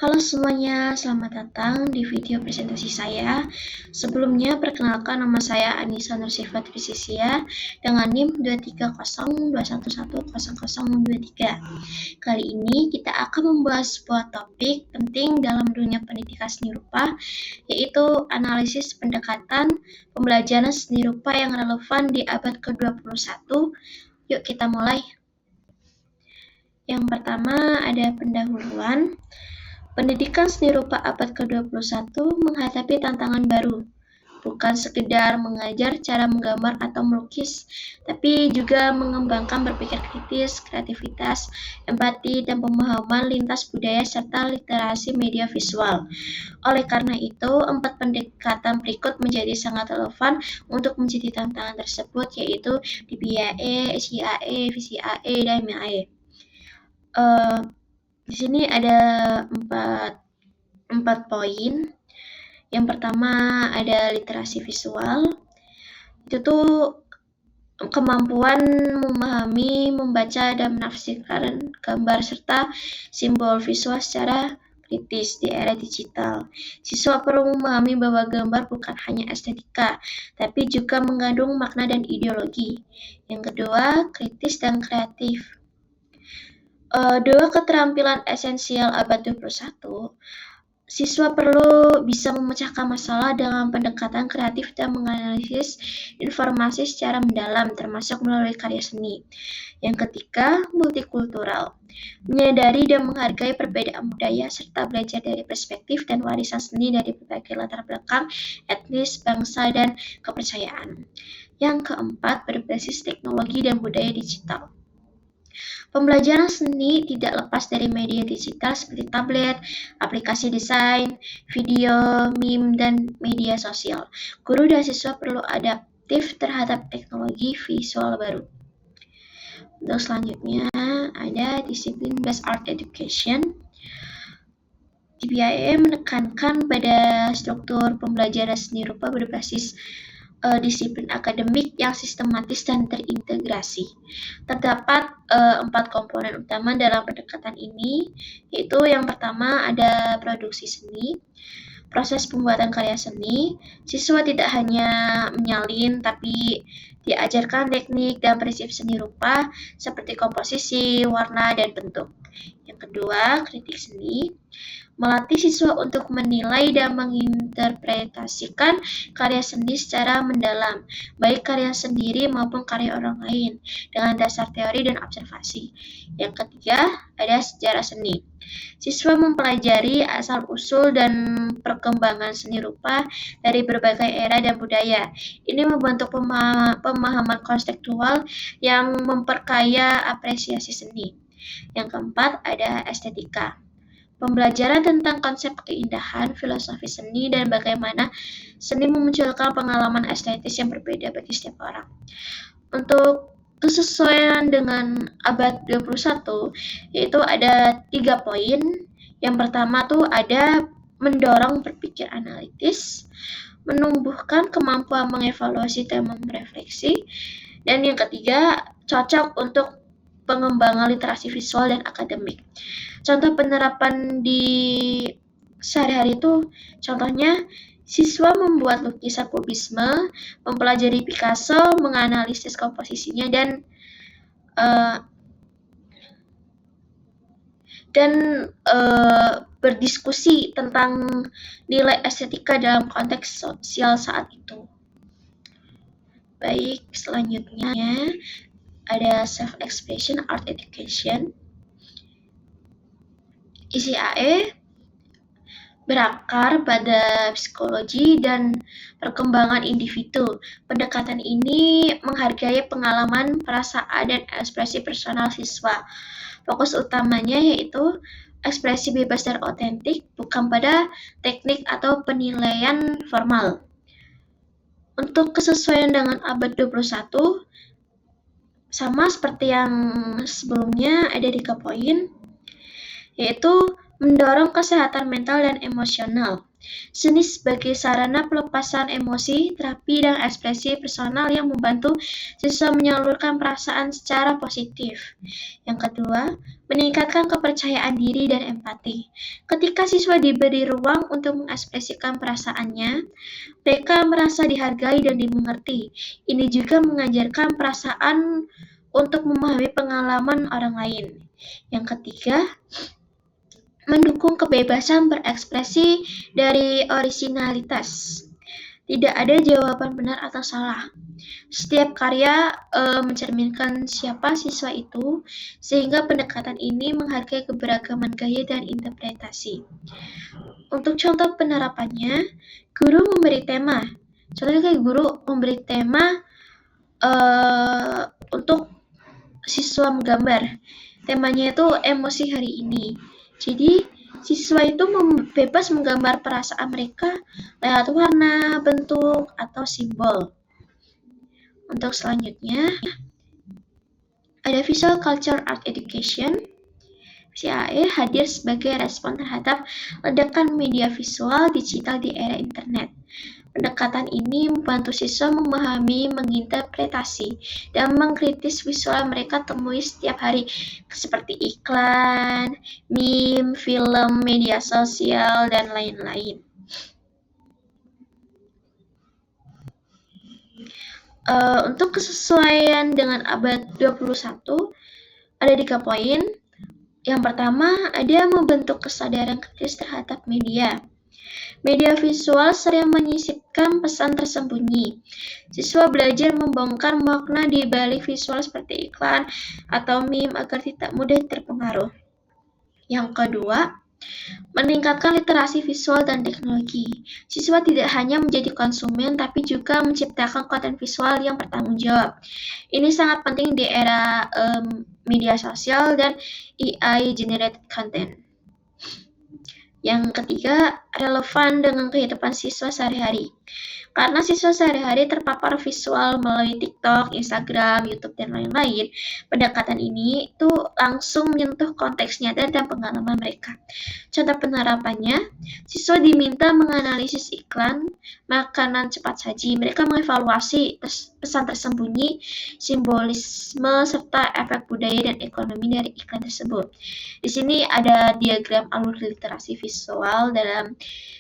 Halo semuanya, selamat datang di video presentasi saya. Sebelumnya, perkenalkan nama saya Anissa Nursifa Trisisia dengan NIM 23021110023. Kali ini kita akan membahas sebuah topik penting dalam dunia pendidikan seni rupa, yaitu analisis pendekatan pembelajaran seni rupa yang relevan di abad ke-21. Yuk kita mulai. Yang pertama ada pendahuluan. Pendidikan seni rupa abad ke-21 menghadapi tantangan baru, bukan sekedar mengajar cara menggambar atau melukis, tapi juga mengembangkan berpikir kritis, kreativitas, empati, dan pemahaman lintas budaya serta literasi media visual. Oleh karena itu, 4 pendekatan berikut menjadi sangat relevan untuk menjadi tantangan tersebut, yaitu DBAE, SIAE, VCAE, dan MIAE. Di sini ada empat poin. Yang pertama ada literasi visual. Itu tuh kemampuan memahami, membaca, dan menafsirkan gambar serta simbol visual secara kritis di era digital. Siswa perlu memahami bahwa gambar bukan hanya estetika, tapi juga mengandung makna dan ideologi. Yang kedua, kritis dan kreatif. Dua keterampilan esensial abad 21, siswa perlu bisa memecahkan masalah dengan pendekatan kreatif dan menganalisis informasi secara mendalam, termasuk melalui karya seni. Yang ketiga, multikultural. Menyadari dan menghargai perbedaan budaya, serta belajar dari perspektif dan warisan seni dari berbagai latar belakang, etnis, bangsa, dan kepercayaan. Yang keempat, berbasis teknologi dan budaya digital. Pembelajaran seni tidak lepas dari media digital seperti tablet, aplikasi desain, video, meme, dan media sosial. Guru dan siswa perlu adaptif terhadap teknologi visual baru. Untuk selanjutnya ada disiplin based art education. DBAE menekankan pada struktur pembelajaran seni rupa berbasis disiplin akademik yang sistematis dan terintegrasi. Terdapat 4 komponen utama dalam pendekatan ini, yaitu yang pertama ada produksi seni. Proses pembuatan karya seni, siswa tidak hanya menyalin tapi diajarkan teknik dan prinsip seni rupa seperti komposisi, warna, dan bentuk. Yang kedua, kritik seni. Melatih siswa untuk menilai dan menginterpretasikan karya seni secara mendalam, baik karya sendiri maupun karya orang lain, dengan dasar teori dan observasi. Yang ketiga, ada sejarah seni. Siswa mempelajari asal-usul dan perkembangan seni rupa dari berbagai era dan budaya. Ini membentuk pemahaman konseptual yang memperkaya apresiasi seni. Yang keempat, ada estetika. Pembelajaran tentang konsep keindahan, filosofi seni, dan bagaimana seni memunculkan pengalaman estetis yang berbeda bagi setiap orang. Untuk kesesuaian dengan abad 21, yaitu ada 3 poin. Yang pertama tuh ada mendorong berpikir analitis, menumbuhkan kemampuan mengevaluasi dan merefleksi, dan yang ketiga cocok untuk pengembangan literasi visual dan akademik. Contoh penerapan di sehari-hari itu, contohnya siswa membuat lukisan kubisme, mempelajari Picasso, menganalisis komposisinya, dan berdiskusi tentang nilai estetika dalam konteks sosial saat itu. Baik, selanjutnya ada self-expression art education. ICAE berakar pada psikologi dan perkembangan individu. Pendekatan ini menghargai pengalaman, perasaan, dan ekspresi personal siswa. Fokus utamanya yaitu ekspresi bebas dan otentik, bukan pada teknik atau penilaian formal. Untuk kesesuaian dengan abad 21, sama seperti yang sebelumnya ada 3 poin, yaitu mendorong kesehatan mental dan emosional. Seni sebagai sarana pelepasan emosi, terapi, dan ekspresi personal yang membantu siswa menyalurkan perasaan secara positif. Yang kedua, meningkatkan kepercayaan diri dan empati. Ketika siswa diberi ruang untuk mengekspresikan perasaannya, mereka merasa dihargai dan dimengerti. Ini juga mengajarkan perasaan untuk memahami pengalaman orang lain. Yang ketiga, mendukung kebebasan berekspresi dari orisinalitas. Tidak ada jawaban benar atau salah. Setiap karya mencerminkan siapa siswa itu, sehingga pendekatan ini menghargai keberagaman gaya dan interpretasi. Untuk contoh penerapannya, guru memberi tema. Contohnya kayak guru memberi tema untuk siswa menggambar. Temanya itu emosi hari ini. Jadi siswa itu bebas menggambar perasaan mereka lewat warna, bentuk, atau simbol. Untuk selanjutnya ada Visual Culture Art Education. VCAE hadir sebagai respon terhadap ledakan media visual digital di era internet. Pendekatan ini membantu siswa memahami, menginterpretasi, dan mengkritis visual mereka temui setiap hari, seperti iklan, meme, film, media sosial, dan lain-lain. Untuk kesesuaian dengan abad 21, ada 3 poin. Yang pertama, ada membentuk kesadaran kritis terhadap media. Media visual sering menyisipkan pesan tersembunyi. Siswa belajar membongkar makna di balik visual seperti iklan atau meme agar tidak mudah terpengaruh. Yang kedua, meningkatkan literasi visual dan teknologi. Siswa tidak hanya menjadi konsumen, tapi juga menciptakan konten visual yang bertanggung jawab. Ini sangat penting di era media sosial dan AI-generated content. Yang ketiga, relevan dengan kehidupan siswa sehari-hari. Karena siswa sehari-hari terpapar visual melalui TikTok, Instagram, YouTube, dan lain-lain, pendekatan ini tuh langsung menyentuh konteks nyata dan pengalaman mereka. Contoh penerapannya, siswa diminta menganalisis iklan makanan cepat saji. Mereka mengevaluasi pesan tersembunyi, simbolisme, serta efek budaya dan ekonomi dari iklan tersebut. Di sini ada diagram alur literasi visual dalam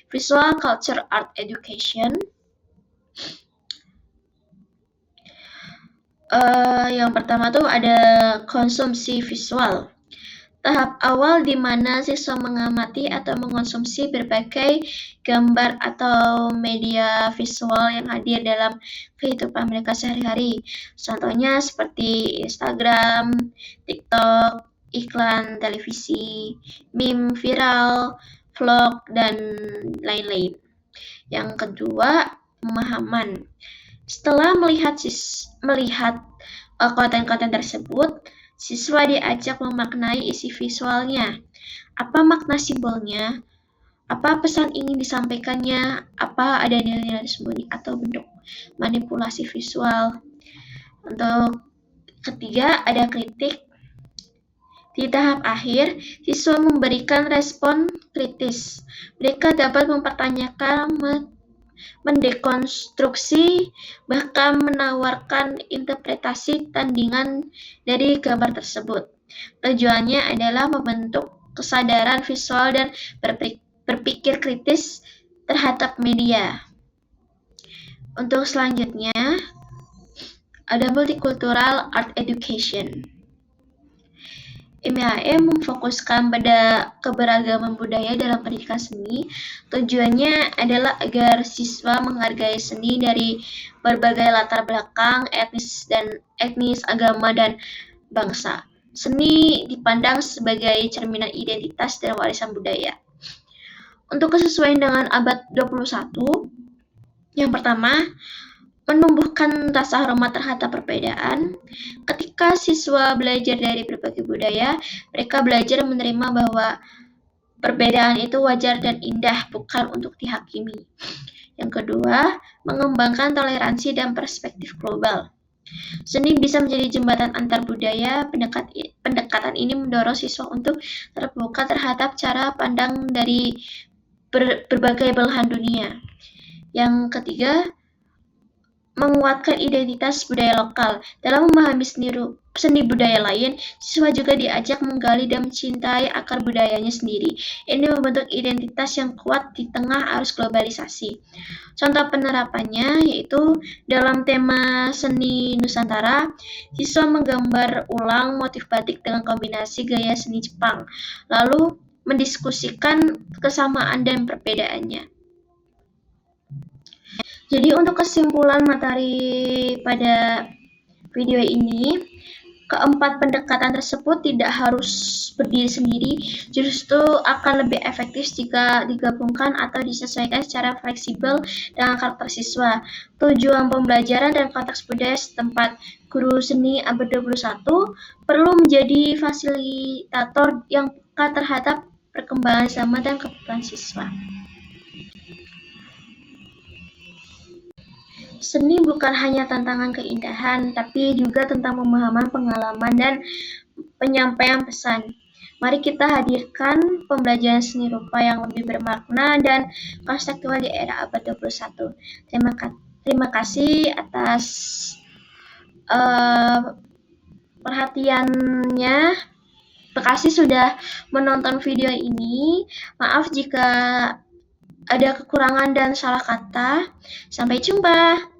Visual Culture Art Education. Yang pertama tuh ada konsumsi visual. Tahap awal di mana siswa mengamati atau mengonsumsi berbagai gambar atau media visual yang hadir dalam kehidupan mereka sehari-hari. Contohnya seperti Instagram, TikTok, iklan televisi, meme viral, vlog, dan lain-lain. Yang kedua, pemahaman. Setelah melihat konten-konten tersebut, siswa diajak memaknai isi visualnya. Apa makna simbolnya? Apa pesan ingin disampaikannya? Apa ada nilai-nilai sembunyi atau bentuk manipulasi visual? Untuk ketiga, ada kritik. Di tahap akhir, siswa memberikan respon kritis. Mereka dapat mempertanyakan, mendekonstruksi, bahkan menawarkan interpretasi tandingan dari gambar tersebut. Tujuannya adalah membentuk kesadaran visual dan berpikir kritis terhadap media. Untuk selanjutnya, ada Multicultural Art Education. MAE memfokuskan pada keberagaman budaya dalam pendidikan seni. Tujuannya adalah agar siswa menghargai seni dari berbagai latar belakang etnis, agama, dan bangsa. Seni dipandang sebagai cerminan identitas dan warisan budaya. Untuk kesesuaian dengan abad 21, yang pertama, menumbuhkan rasa hormat terhadap perbedaan. Ketika siswa belajar dari berbagai budaya, mereka belajar menerima bahwa perbedaan itu wajar dan indah, bukan untuk dihakimi. Yang kedua, mengembangkan toleransi dan perspektif global. Seni bisa menjadi jembatan antar budaya. Pendekatan ini mendorong siswa untuk terbuka terhadap cara pandang dari berbagai belahan dunia. Yang ketiga, menguatkan identitas budaya lokal. Dalam memahami seni budaya lain, siswa juga diajak menggali dan mencintai akar budayanya sendiri. Ini membentuk identitas yang kuat di tengah arus globalisasi. Contoh penerapannya yaitu dalam tema seni Nusantara, siswa menggambar ulang motif batik dengan kombinasi gaya seni Jepang, lalu mendiskusikan kesamaan dan perbedaannya. Jadi untuk kesimpulan materi pada video ini, keempat pendekatan tersebut tidak harus berdiri sendiri, justru akan lebih efektif jika digabungkan atau disesuaikan secara fleksibel dengan karakter siswa, tujuan pembelajaran dan konteks budaya setempat. Guru seni abad 21 perlu menjadi fasilitator yang peka terhadap perkembangan zaman dan kebutuhan siswa. Seni bukan hanya tantangan keindahan, tapi juga tentang pemahaman pengalaman dan penyampaian pesan. Mari kita hadirkan pembelajaran seni rupa yang lebih bermakna dan konstekstual di era abad 21. Terima kasih atas perhatiannya. Terima kasih sudah menonton video ini. Maaf jika ada kekurangan dan salah kata. Sampai jumpa.